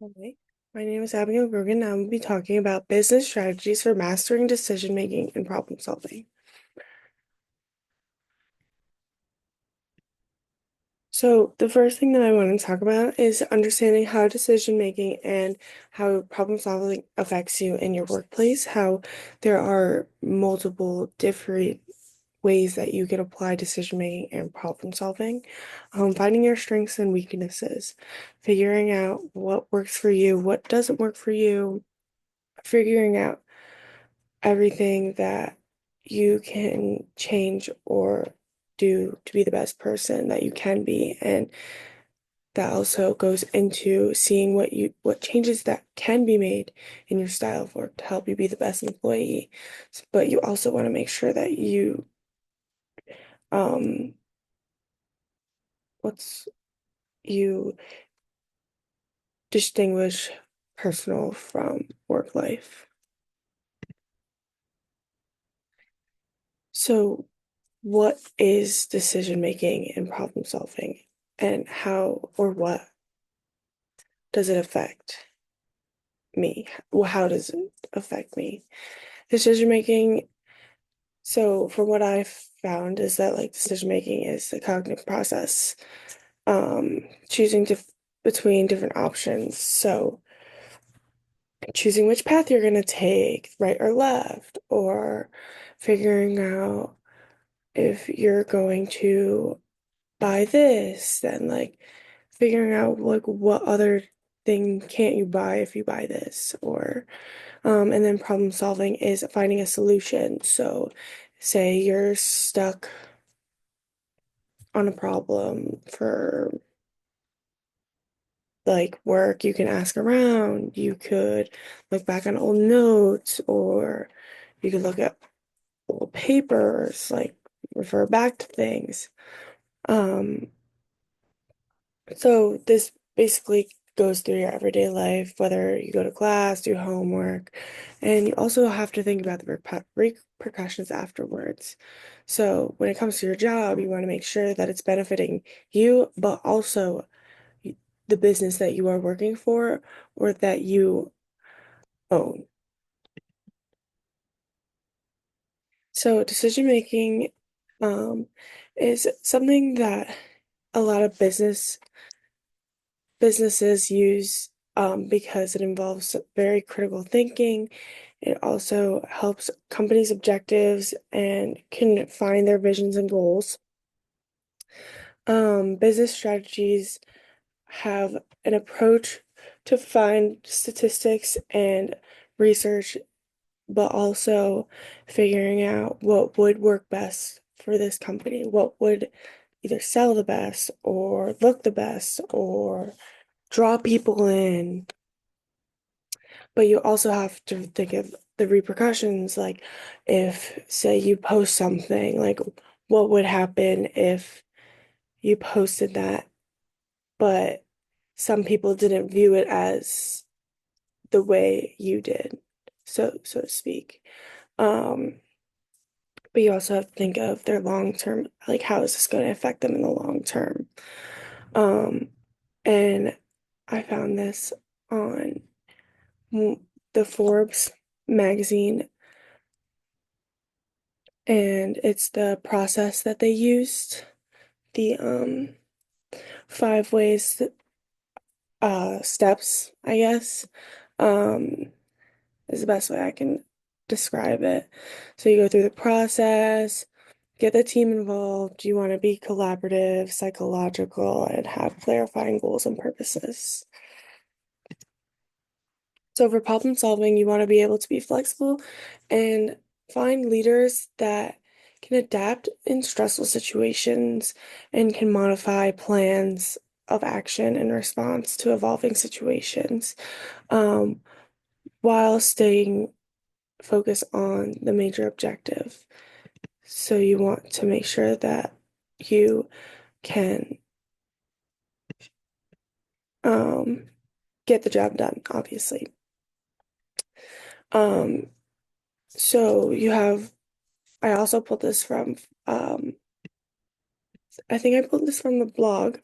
Hi, my name is Abigail Grogan, and I will be talking about business strategies for mastering decision making and problem solving. So, the first thing that I want to talk about is understanding how decision making and how problem solving affects you in your workplace, how there are multiple different ways that you can apply decision making and problem solving, finding your strengths and weaknesses, figuring out what works for you, what doesn't work for you, figuring out everything that you can change or do to be the best person that you can be. And that also goes into seeing what changes that can be made in your style of work to help you be the best employee. But you also want to make sure that um what's you distinguish personal from work life. So what is decision making and problem solving, and how or what does it affect me? Well, how does it affect me? Decision making. So, from what I've found, is that like decision making is a cognitive process, choosing between different options. So, choosing which path you're going to take, right or left, or figuring out if you're going to buy this, then like figuring out like what other thing can't you buy if you buy this, or and then problem solving is finding a solution. So say you're stuck on a problem for like work, you can ask around, you could look back on old notes, or you could look at old papers, like refer back to things. Um, So this basically goes through your everyday life, whether you go to class, do homework, and you also have to think about the repercussions afterwards. So when it comes to your job, you want to make sure that it's benefiting you, but also y- the business that you are working for or that you own. So decision making um, is something that a lot of businesses use because it involves very critical thinking. It also helps companies' objectives and can find their visions and goals. Business strategies have an approach to find statistics and research, but also figuring out what would work best for this company, what would either sell the best or look the best or draw people in. But you also have to think of the repercussions, like if, say, you post something, like what would happen if you posted that, but some people didn't view it as the way you did, so to speak. Um, but you also have to think of their long term, like how is this going to affect them in the long term? Um, and I found this on the Forbes magazine, and it's the process that they used, the five ways steps, I guess, um is the best way I can describe it. So you go through the process, get the team involved, you want to be collaborative, psychological, and have clarifying goals and purposes. So for problem solving, you want to be able to be flexible and find leaders that can adapt in stressful situations and can modify plans of action in response to evolving situations, um, while staying focused on the major objective. So you want to make sure that you can um, get the job done, obviously. Um, so you have I also pulled this from, I think I pulled this from the blog,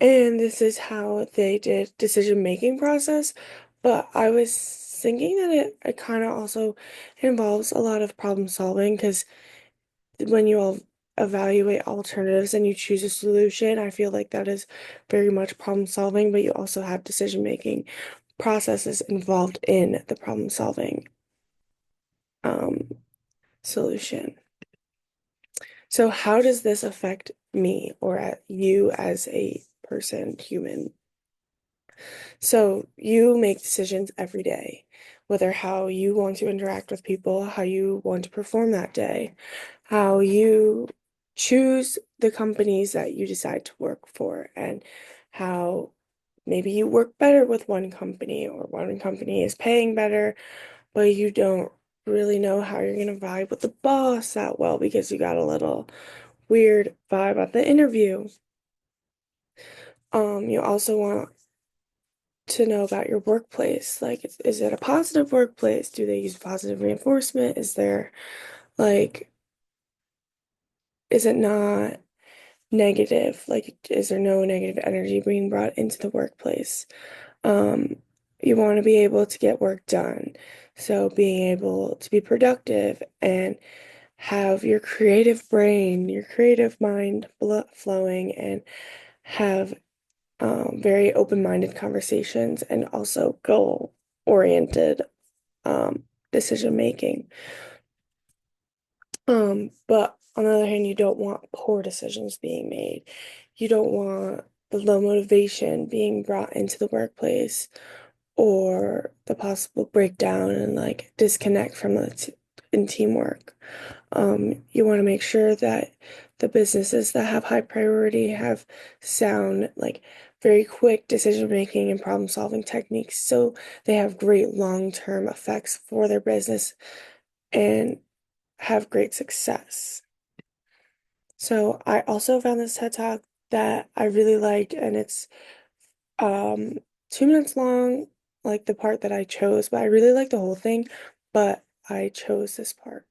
And this is how they did decision-making process. But I was thinking that it kind of also involves a lot of problem solving because when you all evaluate alternatives and you choose a solution, I feel like that is very much problem solving, but you also have decision-making processes involved in the problem solving um, solution. So how does this affect me or you as a person, human? So you make decisions every day, whether how you want to interact with people, how you want to perform that day, how you choose the companies that you decide to work for, and how maybe you work better with one company or one company is paying better, but you don't really know how you're going to vibe with the boss that well because you got a little weird vibe at the interview. You also want to know about your workplace. Like, is it a positive workplace? Do they use positive reinforcement? Is there, like, is it not negative? Like, is there no negative energy being brought into the workplace? Um, you want to be able to get work done. So being able to be productive and have your creative brain, your creative mind flowing and have very open-minded conversations and also goal-oriented decision making. But on the other hand, you don't want poor decisions being made. You don't want the low motivation being brought into the workplace or the possible breakdown and like disconnect from in teamwork. You want to make sure that the businesses that have high priority have sound, like very quick decision making and problem solving techniques so they have great long-term effects for their business and have great success. So I also found this TED Talk that I really liked, and it's um 2 minutes long, like the part that I chose, but I really like the whole thing, but I chose this part.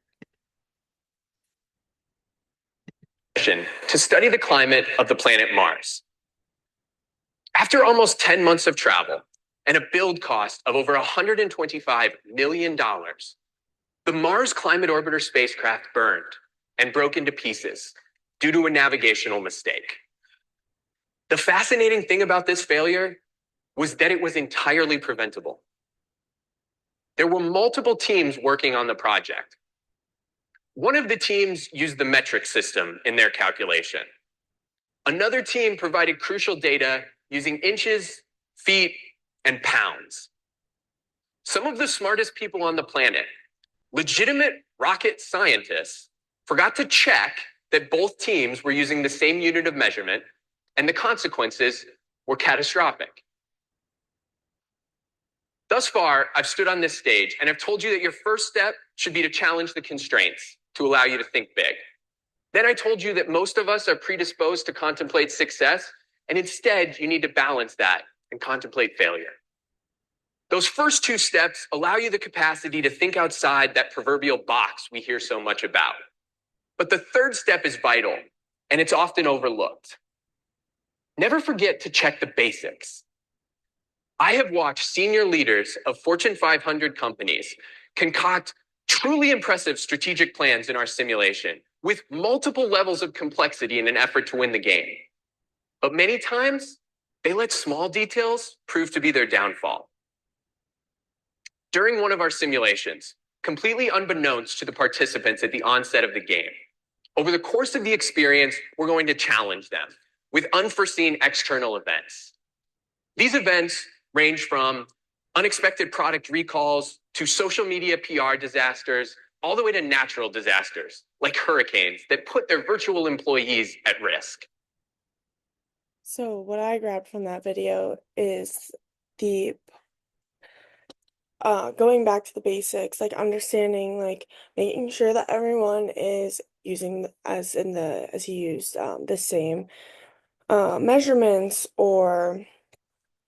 To study the climate of the planet Mars. After almost 10 months of travel and a build cost of over $125 million, the Mars Climate Orbiter spacecraft burned and broke into pieces due to a navigational mistake. The fascinating thing about this failure was that it was entirely preventable. There were multiple teams working on the project. One of the teams used the metric system in their calculation. Another team provided crucial data using inches, feet, and pounds. Some of the smartest people on the planet, legitimate rocket scientists, forgot to check that both teams were using the same unit of measurement, and the consequences were catastrophic. Thus far, I've stood on this stage and I've told you that your first step should be to challenge the constraints to allow you to think big. Then I told you that most of us are predisposed to contemplate success, and instead you need to balance that and contemplate failure. Those first two steps allow you the capacity to think outside that proverbial box we hear so much about. But the third step is vital, and it's often overlooked. Never forget to check the basics. I have watched senior leaders of Fortune 500 companies concoct truly impressive strategic plans in our simulation with multiple levels of complexity in an effort to win the game. But many times, they let small details prove to be their downfall. During one of our simulations, completely unbeknownst to the participants at the onset of the game, over the course of the experience, we're going to challenge them with unforeseen external events. These events range from unexpected product recalls to social media PR disasters, all the way to natural disasters like hurricanes that put their virtual employees at risk. So what I grabbed from that video is the going back to the basics, like understanding, like making sure that everyone is using as he used the same measurements or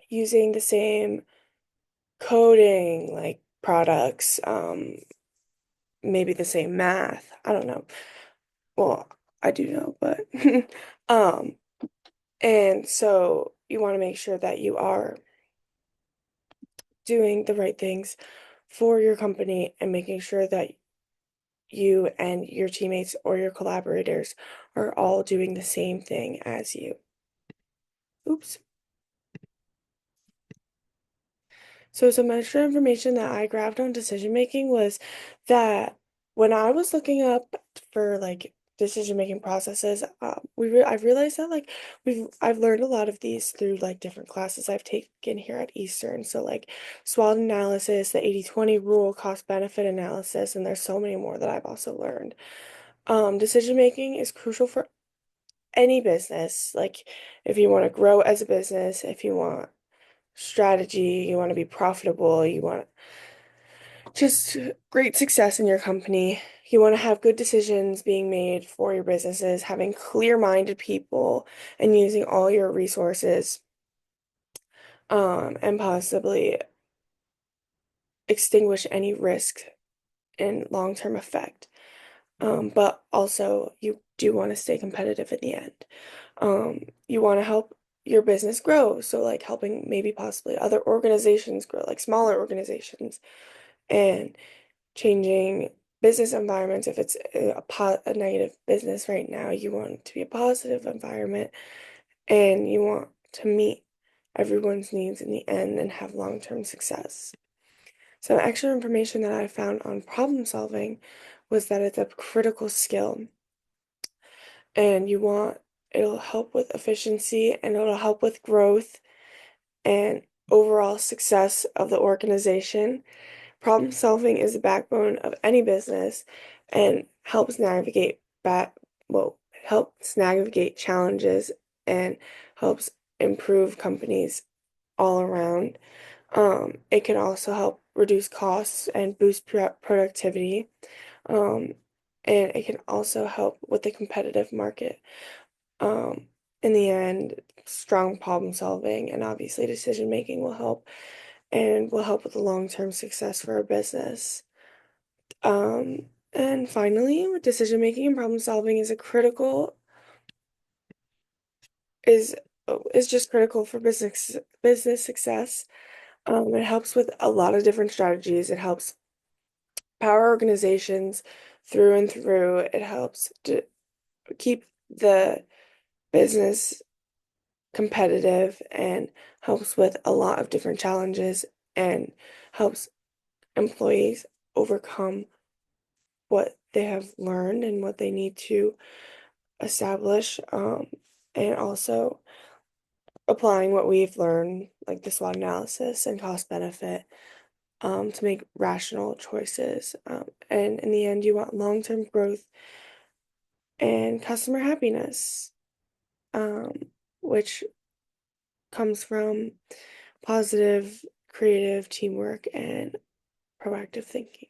using the same coding like products, maybe the same math. I don't know. Well, I do know, but um And so you want to make sure that you are doing the right things for your company and making sure that you and your teammates or your collaborators are all doing the same thing as you. Oops. So some extra information that I grabbed on decision making was that when I was looking up for like decision making processes, I've realized that like I've learned a lot of these through like different classes I've taken here at Eastern. So like SWOT analysis, the 80/20 rule, cost benefit analysis, and there's so many more that I've also learned. Decision making is crucial for any business. Like if you want to grow as a business, if you want strategy, you want to be profitable, you want just great success in your company, you want to have good decisions being made for your businesses, having clear-minded people and using all your resources, and possibly extinguish any risk and long-term effect. But also you do want to stay competitive in the end. You want to help your business grow, so like helping maybe possibly other organizations grow, like smaller organizations, and changing business environments. If it's a negative business right now, you want it to be a positive environment, and you want to meet everyone's needs in the end and have long-term success. Some extra information that I found on problem solving was that it's a critical skill, and it'll help with efficiency and it'll help with growth and overall success of the organization. Problem solving is the backbone of any business and helps navigate challenges and helps improve companies all around. It can also help reduce costs and boost productivity. Um, and it can also help with the competitive market. Um, in the end, strong problem solving and obviously decision making will help and will help with the long-term success for a business. And finally, decision making and problem solving is is just critical for business success. It helps with a lot of different strategies. It helps power organizations through and through. It helps to keep the business competitive and helps with a lot of different challenges and helps employees overcome what they have learned and what they need to establish, and also applying what we've learned, like the SWOT analysis and cost benefit, to make rational choices. And in the end, you want long-term growth and customer happiness, um, which comes from positive, creative teamwork and proactive thinking.